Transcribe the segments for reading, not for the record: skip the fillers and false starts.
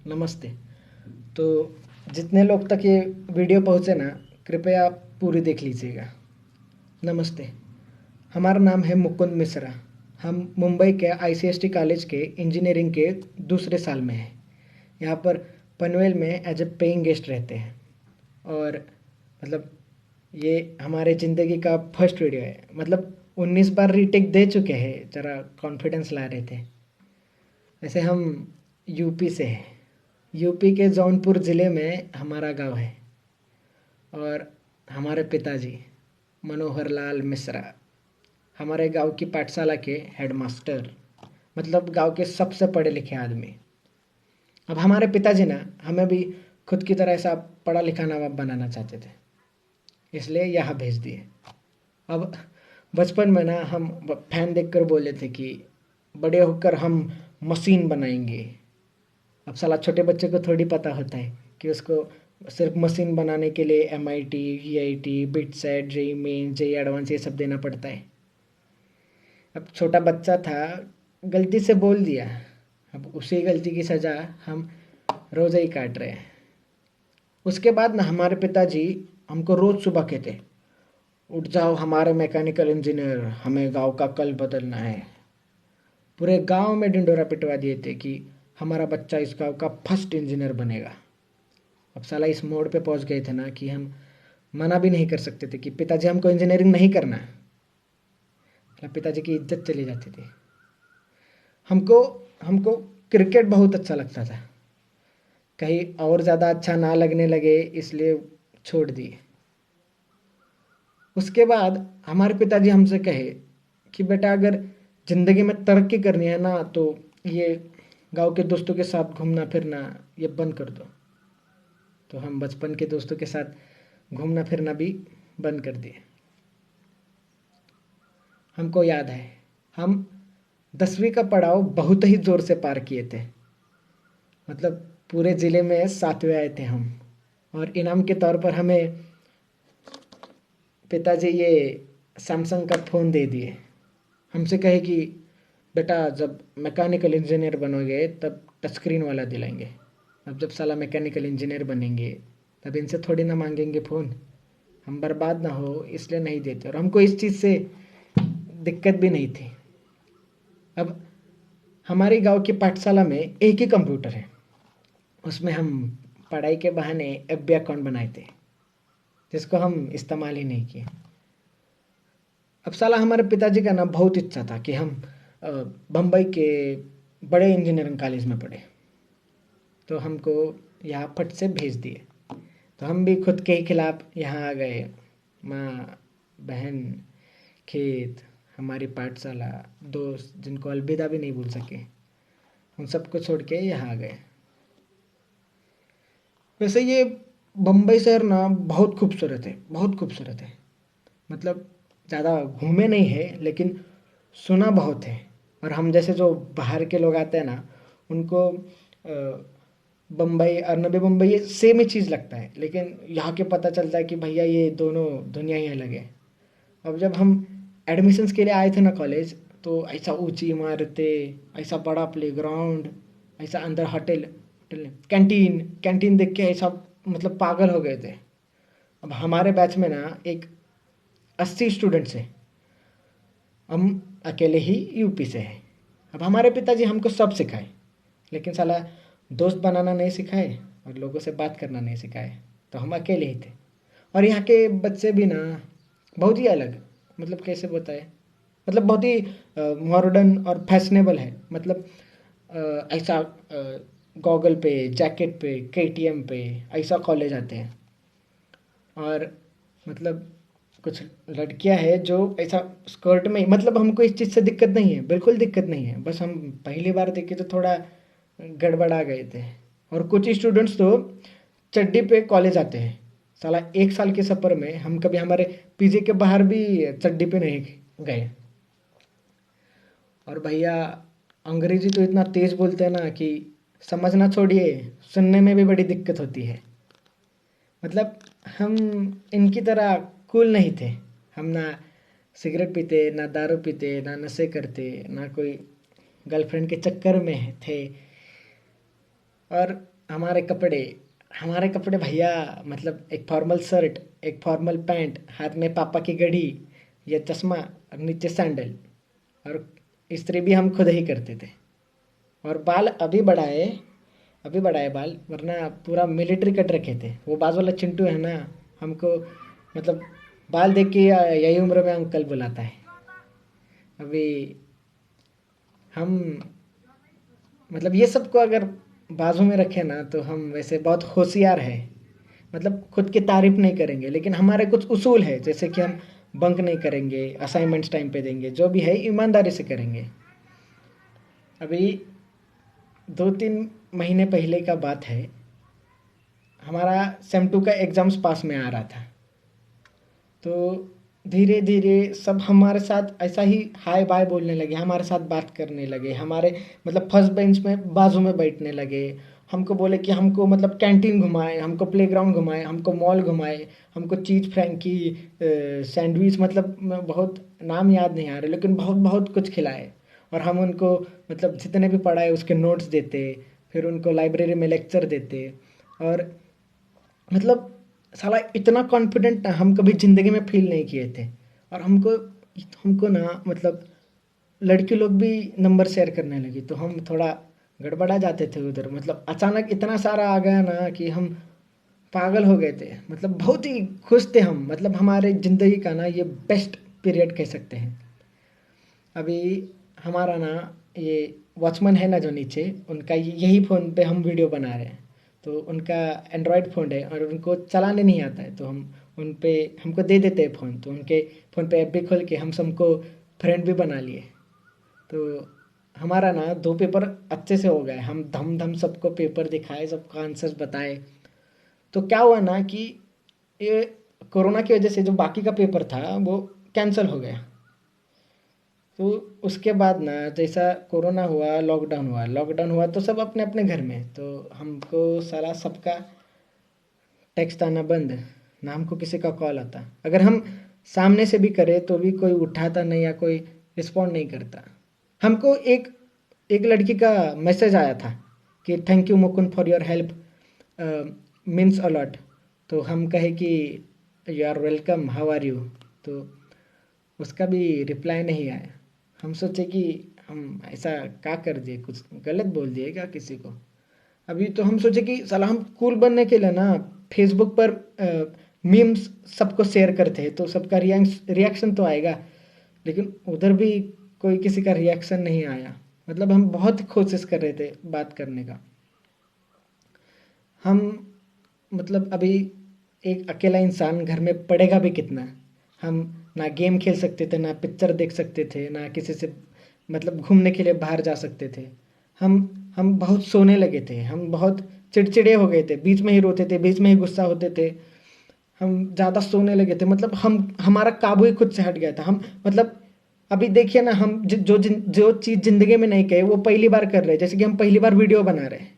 नमस्ते। तो जितने लोग तक ये वीडियो पहुँचे ना, कृपया पूरी देख लीजिएगा। नमस्ते। हमारा नाम है मुकुंद मिश्रा। हम मुंबई के आईसीएसटी कॉलेज के इंजीनियरिंग के दूसरे साल में हैं। यहाँ पर पनवेल में एज ए पेइंग गेस्ट रहते हैं। और मतलब ये हमारे ज़िंदगी का फर्स्ट वीडियो है। मतलब 19 बार रीटेक दे चुके हैं, ज़रा कॉन्फिडेंस ला रहे थे। वैसे हम यूपी से हैं। यूपी के जौनपुर ज़िले में हमारा गांव है। और हमारे पिताजी मनोहर लाल मिश्रा हमारे गांव की पाठशाला के हेडमास्टर, मतलब गांव के सबसे पढ़े लिखे आदमी। अब हमारे पिताजी ना हमें भी खुद की तरह ऐसा पढ़ा लिखा नवाब बनाना चाहते थे, इसलिए यहाँ भेज दिए। अब बचपन में ना हम फैन देखकर बोले थे कि बड़े होकर हम मशीन बनाएंगे। अब साला छोटे बच्चे को थोड़ी पता होता है कि उसको सिर्फ मशीन बनाने के लिए MIT, VIT, BITSAT, JEE main, JEE advance ये सब देना पड़ता है। अब छोटा बच्चा था, गलती से बोल दिया। अब उसी गलती की सज़ा हम रोज़ ही काट रहे हैं। उसके बाद ना हमारे पिताजी हमको रोज़ सुबह कहते, उठ जाओ हमारे मैकेनिकल इंजीनियर, हमें गांव का कल बदलना है। पूरे गांव में ढिंडोरा पिटवा दिए थे कि हमारा बच्चा इस गांव का फर्स्ट इंजीनियर बनेगा। अब साला इस मोड़ पे पहुंच गए थे ना कि हम मना भी नहीं कर सकते थे कि पिताजी हमको इंजीनियरिंग नहीं करना है। मतलब पिताजी की इज्जत चली जाती थी। हमको हमको क्रिकेट बहुत अच्छा लगता था। कहीं और ज़्यादा अच्छा ना लगने लगे इसलिए छोड़ दिए। उसके बाद हमारे पिताजी हमसे कहे कि बेटा अगर ज़िंदगी में तरक्की करनी है ना तो ये गांव के दोस्तों के साथ घूमना फिरना ये बंद कर दो। तो हम बचपन के दोस्तों के साथ घूमना फिरना भी बंद कर दिए। हमको याद है हम 10वीं का पड़ाव बहुत ही ज़ोर से पार किए थे। मतलब पूरे ज़िले में 7वें आए थे हम। और इनाम के तौर पर हमें पिताजी ये सैमसंग का फ़ोन दे दिए। हमसे कहे कि बेटा जब मैकेनिकल इंजीनियर बनोगे तब टच स्क्रीन वाला दिलाएंगे। अब जब साला मैकेनिकल इंजीनियर बनेंगे तब इनसे थोड़ी ना मांगेंगे फ़ोन, हम बर्बाद ना हो इसलिए नहीं देते। और हमको इस चीज़ से दिक्कत भी नहीं थी। अब हमारे गांव की पाठशाला में एक ही कंप्यूटर है, उसमें हम पढ़ाई के बहाने FB अकाउंट बनाए थे जिसको हम इस्तेमाल ही नहीं किए। अब साला हमारे पिताजी का ना बहुत इच्छा था कि हम बम्बई के बड़े इंजीनियरिंग कॉलेज में पढ़े, तो हमको यहाँ फट से भेज दिए। तो हम भी खुद के ही खिलाफ यहाँ आ गए। माँ, बहन, खेत, हमारी पाठशाला, दोस्त जिनको अलविदा भी नहीं भूल सके, उन सबको छोड़ के यहाँ आ गए। वैसे ये बम्बई शहर ना बहुत खूबसूरत है, बहुत खूबसूरत है। मतलब ज़्यादा घूमे नहीं है लेकिन सुना बहुत है। और हम जैसे जो बाहर के लोग आते हैं ना उनको बम्बई और नवी मुंबई ये सेम ही चीज़ लगता है, लेकिन यहाँ के पता चलता है कि भैया ये दोनों दुनिया ही अलग है। अब जब हम एडमिशन्स के लिए आए थे ना कॉलेज, तो ऐसा ऊंची इमारतें, ऐसा बड़ा प्लेग्राउंड, ऐसा अंदर होटल होटल कैंटीन कैंटीन देख के ऐसा मतलब पागल हो गए थे। अब हमारे बैच में ना एक 80 स्टूडेंट्स हैं। हम अकेले ही यूपी से हैं। अब हमारे पिताजी हमको सब सिखाए, लेकिन साला दोस्त बनाना नहीं सिखाए और लोगों से बात करना नहीं सिखाए। तो हम अकेले ही थे। और यहाँ के बच्चे भी ना बहुत ही अलग, मतलब कैसे बताए, मतलब बहुत ही मॉडर्न और फैशनेबल है। मतलब ऐसा गॉगल पे, जैकेट पे, KTM पे ऐसा कॉलेज आते हैं। और मतलब कुछ लड़कियां हैं जो ऐसा स्कर्ट में, मतलब हमको इस चीज़ से दिक्कत नहीं है, बिल्कुल दिक्कत नहीं है, बस हम पहली बार देखे तो थोड़ा गड़बड़ा गए थे। और कुछ स्टूडेंट्स तो चड्डी पे कॉलेज आते हैं। साला 1 साल के सफ़र में हम कभी हमारे PG के बाहर भी चड्डी पे नहीं गए। और भैया अंग्रेजी तो इतना तेज़ बोलते हैं ना कि समझना छोड़िए, सुनने में भी बड़ी दिक्कत होती है। मतलब हम इनकी तरह कूल नहीं थे। हम ना सिगरेट पीते, ना दारू पीते, ना नशे करते, ना कोई गर्लफ्रेंड के चक्कर में थे। और हमारे कपड़े हमारे कपड़े भैया, मतलब एक फॉर्मल शर्ट, एक फॉर्मल पैंट, हाथ में पापा की घड़ी या चश्मा और नीचे सैंडल। और इस्त्री भी हम खुद ही करते थे। और बाल अभी बढ़ाए बाल, वरना पूरा मिलिट्री कट रखे थे। वो बाजू वाला चिंटू है ना, हमको मतलब बाल देख के यही उम्र में अंकल बुलाता है। अभी हम मतलब ये सब को अगर बाजू में रखें ना, तो हम वैसे बहुत होशियार है। मतलब खुद की तारीफ नहीं करेंगे, लेकिन हमारे कुछ उसूल है, जैसे कि हम बंक नहीं करेंगे, असाइनमेंट्स टाइम पे देंगे, जो भी है ईमानदारी से करेंगे। अभी 2-3 महीने पहले का बात है, हमारा सेम टू का एग्ज़ाम्स पास में आ रहा था। तो धीरे धीरे सब हमारे साथ ऐसा ही हाय बाय बोलने लगे, हमारे साथ बात करने लगे, हमारे मतलब फर्स्ट बेंच में बाजू में बैठने लगे। हमको बोले कि हमको मतलब कैंटीन घुमाए, हमको प्लेग्राउंड घुमाए, हमको मॉल घुमाए, हमको चीज़ फ्रैंकी, सैंडविच, मतलब बहुत नाम याद नहीं आ रहे, लेकिन बहुत बहुत कुछ खिलाए। और हम उनको मतलब जितने भी पढ़ाए उसके नोट्स देते, फिर उनको लाइब्रेरी में लेक्चर देते। और मतलब साला इतना कॉन्फिडेंट ना हम कभी ज़िंदगी में फील नहीं किए थे। और हमको हमको ना मतलब लड़की लोग भी नंबर शेयर करने लगी, तो हम थोड़ा गड़बड़ा जाते थे उधर। मतलब अचानक इतना सारा आ गया ना कि हम पागल हो गए थे। मतलब बहुत ही खुश थे हम, मतलब हमारे ज़िंदगी का ना ये बेस्ट पीरियड कह सकते हैं। अभी हमारा ना ये वॉचमैन है ना जो नीचे, उनका यही फ़ोन पे हम वीडियो बना रहे हैं। तो उनका एंड्रॉयड फ़ोन है और उनको चलाने नहीं आता है, तो हम उन पे हमको दे देते हैं फ़ोन। तो उनके फ़ोन पे ऐप भी खोल के हम सबको फ्रेंड भी बना लिए। तो हमारा ना 2 पेपर अच्छे से हो गए, हम धम धम सबको पेपर दिखाए, सबको आंसर्स बताए। तो क्या हुआ ना कि ये कोरोना की वजह से जो बाकी का पेपर था वो कैंसिल हो गया। तो उसके बाद ना जैसा कोरोना हुआ, लॉकडाउन हुआ तो सब अपने अपने घर में। तो हमको साला सबका टेक्स्ट आना बंद, ना हमको किसी का कॉल आता। अगर हम सामने से भी करें तो भी कोई उठाता नहीं या कोई रिस्पॉन्ड नहीं करता। हमको एक एक लड़की का मैसेज आया था कि thank you Mukund for your help, means a lot. तो हम कहे कि you are welcome, how are you. तो उसका भी रिप्लाई नहीं आया। हम सोचे कि हम ऐसा क्या कर दिए, कुछ गलत बोल दिए क्या किसी को। अभी तो हम सोचे कि साला हम कूल बनने के लिए ना फेसबुक पर मीम्स सबको शेयर करते हैं, तो सबका रिएक्शन तो आएगा। लेकिन उधर भी कोई किसी का रिएक्शन नहीं आया। मतलब हम बहुत कोशिश कर रहे थे बात करने का। हम मतलब अभी एक अकेला इंसान घर में पढ़ेगा भी कितना। हम ना गेम खेल सकते थे, ना पिक्चर देख सकते थे, ना किसी से मतलब घूमने के लिए बाहर जा सकते थे। हम हम बहुत सोने लगे थे, हम बहुत चिड़चिड़े हो गए थे, बीच में ही रोते थे, बीच में ही गुस्सा होते थे। हम ज़्यादा सोने लगे थे, मतलब हम हमारा काबू ही खुद से हट गया था। हम मतलब अभी देखिए ना, हम जो चीज़ ज़िंदगी में नहीं कहे वो पहली बार कर रहे हैं। जैसे कि हम पहली बार वीडियो बना रहे हैं।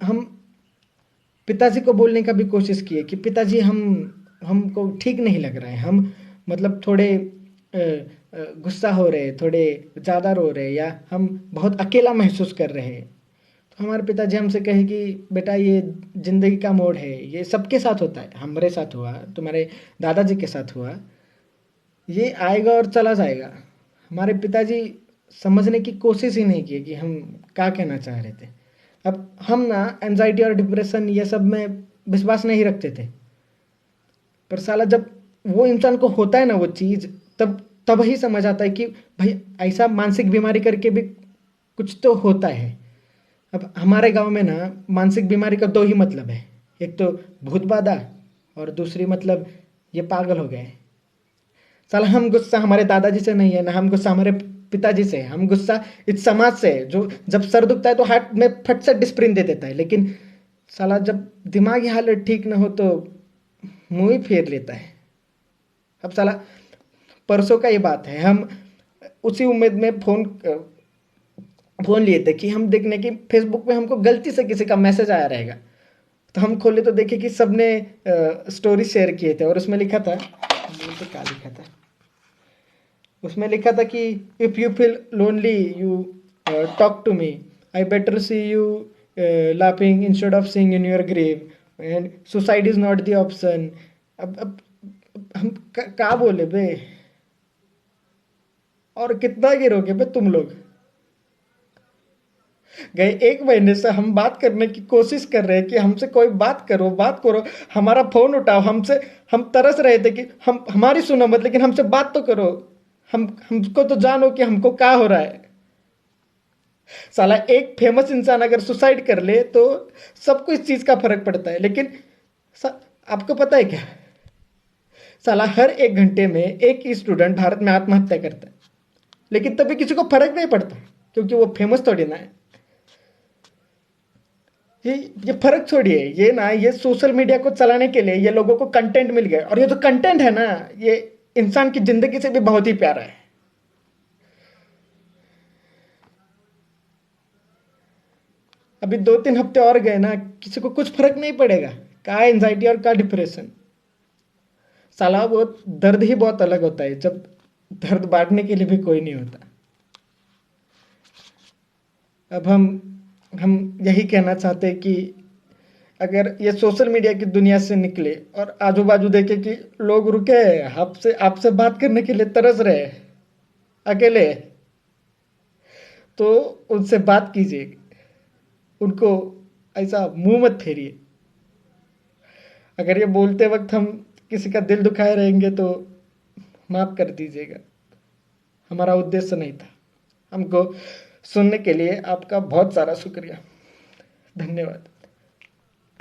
हम पिताजी को बोलने का भी कोशिश किए कि पिताजी हमको ठीक नहीं लग रहा है। हम मतलब थोड़े गुस्सा हो रहे, थोड़े ज़्यादा रो रहे, या हम बहुत अकेला महसूस कर रहे हैं। तो हमारे पिताजी हमसे कहे कि बेटा ये ज़िंदगी का मोड़ है, ये सबके साथ होता है। हमारे साथ हुआ, तुम्हारे दादाजी के साथ हुआ, ये आएगा और चला जाएगा। हमारे पिताजी समझने की कोशिश ही नहीं की कि हम क्या कहना चाह रहे थे। अब हम ना एनजाइटी और डिप्रेशन ये सब में विश्वास नहीं रखते थे। पर साला जब वो इंसान को होता है ना वो चीज़, तब तब ही समझ आता है कि भाई ऐसा मानसिक बीमारी करके भी कुछ तो होता है। अब हमारे गांव में ना मानसिक बीमारी का दो ही मतलब है, एक तो भूत बाधा और दूसरी मतलब ये पागल हो गए। साला हम गुस्सा हमारे दादाजी से नहीं है, ना हम गुस्सा हमारे पिताजी से है। हम गुस्सा इस समाज से है, जो जब सर दुखता है तो हाथ में फट से डिस्प्रिन दे देता है, लेकिन साला जब दिमागी हालत ठीक ना हो तो मुंह ही फेर लेता है। अब साला परसों का ये बात है, हम उसी उम्मीद में फ़ोन लिए थे कि हम देखने की फेसबुक पे हमको गलती से किसी का मैसेज आया रहेगा। तो हम खोले तो देखे कि सबने स्टोरी शेयर किए थे, और उसमें लिखा था, ये तो क्या लिखा था, उसमें लिखा था कि if you feel lonely you talk to me, I better see you laughing instead of seeing in your grave, and suicide is not the option. अब हम क्या बोले बे, और कितना गिरोगे बे तुम लोग। गए 1 महीने से हम बात करने की कोशिश कर रहे हैं कि हमसे कोई बात करो, बात करो, हमारा फोन उठाओ, हमसे हम तरस रहे थे कि हम हमारी सुनो मत, लेकिन हमसे बात तो करो, हमको तो जानो कि हमको क्या हो रहा है। साला एक फेमस इंसान अगर सुसाइड कर ले तो सबको इस चीज का फर्क पड़ता है, लेकिन आपको पता है क्या, साला हर 1 घंटे में एक स्टूडेंट भारत में आत्महत्या करता है, लेकिन तभी किसी को फर्क नहीं पड़ता क्योंकि वो फेमस थोड़ी ना है। ये फर्क छोड़िए, ये ना, ये सोशल मीडिया को चलाने के लिए ये लोगों को कंटेंट मिल गया, और ये जो कंटेंट है ना, ये इंसान की जिंदगी से भी बहुत ही प्यारा है। अभी 2-3 हफ्ते और गए ना, किसी को कुछ फर्क नहीं पड़ेगा, क्या एंजाइटी और क्या डिप्रेशन। साला वो दर्द ही बहुत अलग होता है जब दर्द बांटने के लिए भी कोई नहीं होता। अब हम यही कहना चाहते हैं कि अगर ये सोशल मीडिया की दुनिया से निकले और आजू बाजू देखे कि लोग रुके आपसे आपसे बात करने के लिए तरस रहे अकेले, तो उनसे बात कीजिए, उनको ऐसा मुंह मत फेरिए। अगर ये बोलते वक्त हम किसी का दिल दुखाए रहेंगे तो माफ कर दीजिएगा, हमारा उद्देश्य नहीं था। हमको सुनने के लिए आपका बहुत सारा शुक्रिया, धन्यवाद।